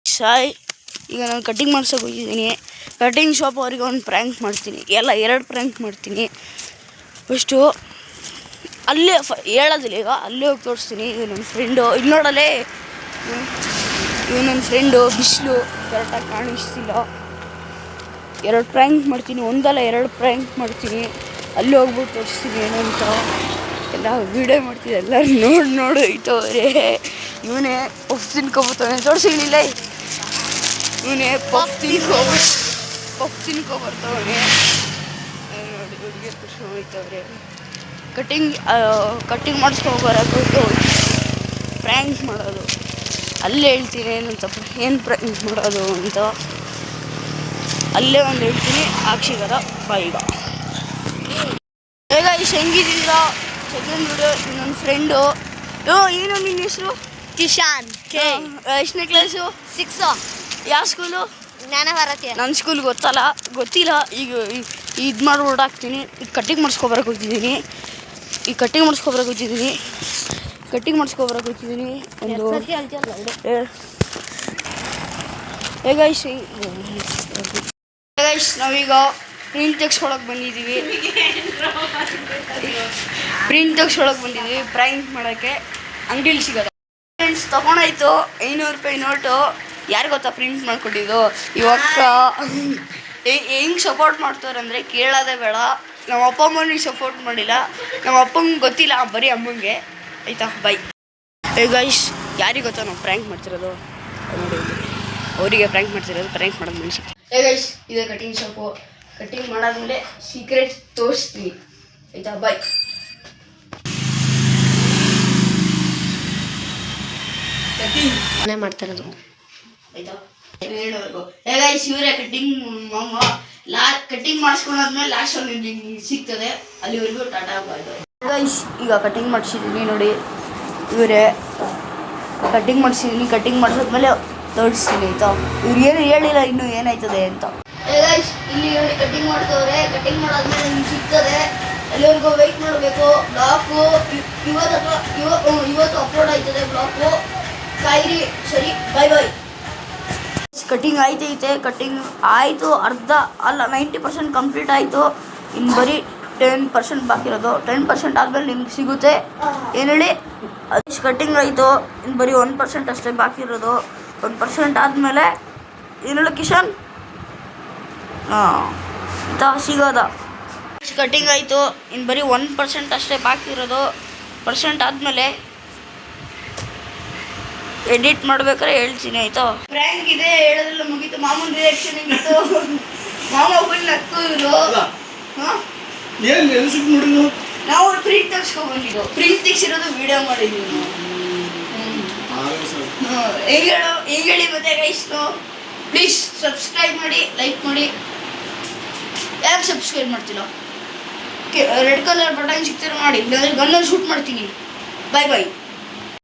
ಸಾಯ್ ಈಗ ನಾನು ಕಟಿಂಗ್ ಮಾಡ್ಸೋಕೆ ಹೋಗಿದ್ದೀನಿ. ಕಟಿಂಗ್ ಶಾಪ್ ಅವ್ರಿಗೆ ಒಂದು ಪ್ರ್ಯಾಂಕ್ ಮಾಡ್ತೀನಿ, ಎಲ್ಲ 2 ಪ್ರ್ಯಾಂಕ್ ಮಾಡ್ತೀನಿ. ಫಸ್ಟು ಅಲ್ಲೇ ಹೇಳೋದಿಲ್ಲ, ಈಗ ಅಲ್ಲೇ ಹೋಗಿ ತೋರಿಸ್ತೀನಿ. ಇದು ನನ್ನ ಫ್ರೆಂಡು, ಇಲ್ಲಿ ನೋಡಲೇ, ಇವು ನನ್ನ ಫ್ರೆಂಡು ಬಿಸಿಲು ಕರೆಕ್ಟಾಗಿ ಕಾಣಿಸ್ತಿಲ್ಲ. 2 ಪ್ರ್ಯಾಂಕ್ ಮಾಡ್ತೀನಿ, ಒಂದಲ್ಲ 2 ಪ್ರ್ಯಾಂಕ್ ಮಾಡ್ತೀನಿ. ಅಲ್ಲಿ ಹೋಗ್ಬಿಟ್ಟು ತೋರಿಸ್ತೀನಿ ಏನು ಅಂತ. ಎಲ್ಲ ವೀಡಿಯೋ ಮಾಡ್ತೀನಿ, ಎಲ್ಲರೂ ನೋಡು ಐತವ್ರೆ. ಇವನೇ ಪಫ್ ತಿನ್ಕೊಬರ್ತಾನೆ, ತೋರಿಸಿಲ್ಲ. ಇವನೇ ಪಫ್ ತಿನ್ಕೊಬರ್ತಾವನೆ. ನೋಡಿ ಹುಡುಗಿ ಖುಷಿ ಹೋಯ್ತವ್ರೆ. ಕಟಿಂಗ್ ಮಾಡಿಸ್ಕೊಬರಕ್ಕೆ ಪ್ರ್ಯಾಂಕ್ ಮಾಡೋದು. ಅಲ್ಲೇ ಹೇಳ್ತೀನಿ ಏನಂತ, ಏನು ಪ್ರ್ಯಾಂಕ್ ಮಾಡೋದು ಅಂತ ಅಲ್ಲೇ ಒಂದು ಹೇಳ್ತೀನಿ. ಅಕ್ಷಿಗದ ಬಾಯಿಗ ಈಗ ಇಷ್ಟು ಹೆಂಗಿದ್ದೀರ ಸೆಕೆಂಡ್ ವಿಡಿಯೋ. ನನ್ನ ಫ್ರೆಂಡು, ಏನು ನಿನ್ನ ಹೆಸರು? ಕಿಶಾನ್. ಎಷ್ಟನೇ ಕ್ಲಾಸು? 6. ಯಾವ ಸ್ಕೂಲು? ಜ್ಞಾನಭಾರತಿ. ನನ್ನ ಸ್ಕೂಲ್ ಗೊತ್ತಿಲ್ಲ. ಈಗ ಇದು ಮಾಡಿ ಓಡಾಕ್ತೀನಿ. ಈಗ ಕಟಿಂಗ್ ಮಾಡಿಸ್ಕೊಬರಕ್ಕೆ ಹೋಗ್ತಿದ್ದೀನಿ. ಕಟಿಂಗ್ ಮಾಡಿಸ್ಕೊಬರಕ್ಕೆ ಹೋಗ್ತಿದ್ದೀನಿ. ಒಂದು ಗೈಸ್ ನಾವೀಗ ಪ್ರಿಂಟ್ ತೆಗ್ಸ್ಕೊಳಕ್ಕೆ ಬಂದಿದ್ದೀವಿ. ಪ್ರ್ಯಾಂಕ್ ಮಾಡೋಕ್ಕೆ ಅಂಗಡಿಲಿ ಸಿಗೋದು. ಫ್ರೆಂಡ್ಸ್ ತೊಗೊಂಡಾಯ್ತು 500 ರೂಪಾಯಿ ನೋಟು. ಯಾರು ಗೊತ್ತಾ ಪ್ರಿಂಟ್ ಮಾಡಿಕೊಟ್ಟಿದ್ದು? ಇವಕ್ಕ ಹೆಂಗೆ ಸಪೋರ್ಟ್ ಮಾಡ್ತಾರೆ ಅಂದರೆ ಕೇಳೋದೇ ಬೇಡ. ನಮ್ಮ ಅಪ್ಪ ಅಮ್ಮನಿಗೆ ಸಪೋರ್ಟ್ ಮಾಡಿಲ್ಲ, ನಮ್ಮ ಅಪ್ಪಂಗೆ ಗೊತ್ತಿಲ್ಲ, ಬರೀ ಅಮ್ಮಂಗೆ. ಆಯಿತಾ, ಬೈ. ಗೈಸ್ ಯಾರಿಗೆ ಗೊತ್ತಾ ನಾವು ಪ್ರ್ಯಾಂಕ್ ಮಾಡ್ತಿರೋದು? ನೋಡಿ, ಅವರಿಗೆ ಪ್ರ್ಯಾಂಕ್ ಮಾಡೋದು ಮನುಷ್ಯ. ಗೈಸ್ ಇದೆ ಕಟಿಂಗ್ ಶಾಪು. ಕಟಿಂಗ್ ಮಾಡಾದ್ಮೇಲೆ ಸೀಕ್ರೆಟ್ ತೋರಿಸ್ತೀನಿ. ಆಯಿತಾ, ಬೈ. ಮನೆ ಮಾಡ್ತಿರೋದು ಆಯಿತಾ, ಹೇಳೋರ್ಗು. ಗೈಸ್ ಇವರೇ ಕಟಿಂಗ್ ಮಾಮ. ಕಟಿಂಗ್ ಮಾಡಿಸ್ಕೊಂಡಾದ್ಮೇಲೆ ಲಾಸ್ಟಲ್ಲಿ ನಿಮಗೆ ಸಿಗ್ತದೆ. ಅಲ್ಲಿವರೆಗೂ ಟಾಟಾ ಬಾಯ್. ಗೈಸ್ ಈಗ ಕಟಿಂಗ್ ಮಾಡಿಸಿದ್ದೀನಿ ನೋಡಿ. ಇವರೇ ಕಟಿಂಗ್ ಮಾಡಿಸಿದ್ಮೇಲೆ ತೋರಿಸ್ತೀನಿ. ಆಯಿತಾ, ಇವ್ರು ಏನು ಹೇಳಿಲ್ಲ ಇನ್ನೂ ಏನಾಯ್ತದೆ ಅಂತ. ಗೈಸ್ ಇಲ್ಲಿ ನೋಡಿ ಕಟಿಂಗ್ ಮಾಡ್ತವ್ರೆ. ಕಟಿಂಗ್ ಮಾಡಾದ್ಮೇಲೆ ನಿಮ್ಗೆ ಸಿಗ್ತದೆ. ಅಲ್ಲಿವರೆಗೂ ವೆಯ್ಟ್ ಮಾಡಬೇಕು. ಬ್ಲಾಕು ಇವತ್ತು ಅಪ್ಲೋಡ್ ಆಯ್ತದೆ ಬ್ಲಾಕು. ಕಾಯಿರಿ. ಸರಿ, ಬಾಯ್. ಕಟಿಂಗ್ ಆಯ್ತೈತೆ. ಕಟಿಂಗ್ ಆಯಿತು, ಅರ್ಧ ಅಲ್ಲ 90% ಕಂಪ್ಲೀಟ್ ಆಯಿತು. ಇನ್ನು ಬರೀ 10% ಬಾಕಿ ಇರೋದು. 10% ಆದಮೇಲೆ ನಿಮ್ಗೆ ಸಿಗುತ್ತೆ. ಏನು ಹೇಳಿ, ಅದು ಕಟಿಂಗ್ ಆಯಿತು. ಇನ್ನು ಬರೀ 1% ಅಷ್ಟೇ ಬಾಕಿ ಇರೋದು. 1% ಆದಮೇಲೆ ಏನು ಹೇಳಿ ಕಿಶನ್? ಸಿಗೋದ. ಕಟಿಂಗ್ ಆಯಿತು, ಇನ್ನು ಬರೀ 1% ಅಷ್ಟೇ ಬಾಕಿ ಇರೋದು. ಪರ್ಸೆಂಟ್ ಆದಮೇಲೆ ಎಡಿಟ್ ಮಾಡ್ಬೇಕಾದ್ರೆ ಹೇಳ್ತೀನಿ. ಆಯಿತಾ, ಪ್ರ್ಯಾಂಕ್ ಇದೆ ಹೇಳೋದ್ರೆಲ್ಲ ಮುಗೀತು. ಮಾಮೂನ್ ರಿಯಾಕ್ಷನ್ ಹೆಂಗಿತ್ತು? ಮಾಮ ಫುಲ್ ನಕ್ಕು. ಇವರು ನಾವು ಪ್ರಿಂಟ್ ತೆಗ್ಸ್ಕೊಂಡ್ಬಂದಿದ್ದು. ಪ್ರಿಂಟ್ ತೆಗ್ಸಿರೋದು ವಿಡಿಯೋ ಮಾಡಿದ್ದೀವಿ. ಹೆಂಗೆ ಹೇಳಿ ಮತ್ತೆ ಗೈಸ್? ಪ್ಲೀಸ್ ಸಬ್ಸ್ಕ್ರೈಬ್ ಮಾಡಿ, ಲೈಕ್ ಮಾಡಿ. ಯಾಕೆ ಸಬ್ಸ್ಕ್ರೈಬ್ ಮಾಡ್ತಿಲ್ಲ? ರೆಡ್ ಕಲರ್ ಬಟನ್ ಸಿಗ್ತೀರ ಮಾಡಿ, ಇಲ್ಲಾಂದರೆ ಗನ್ನಲ್ಲಿ ಶೂಟ್ ಮಾಡ್ತೀನಿ. ಬಾಯ್.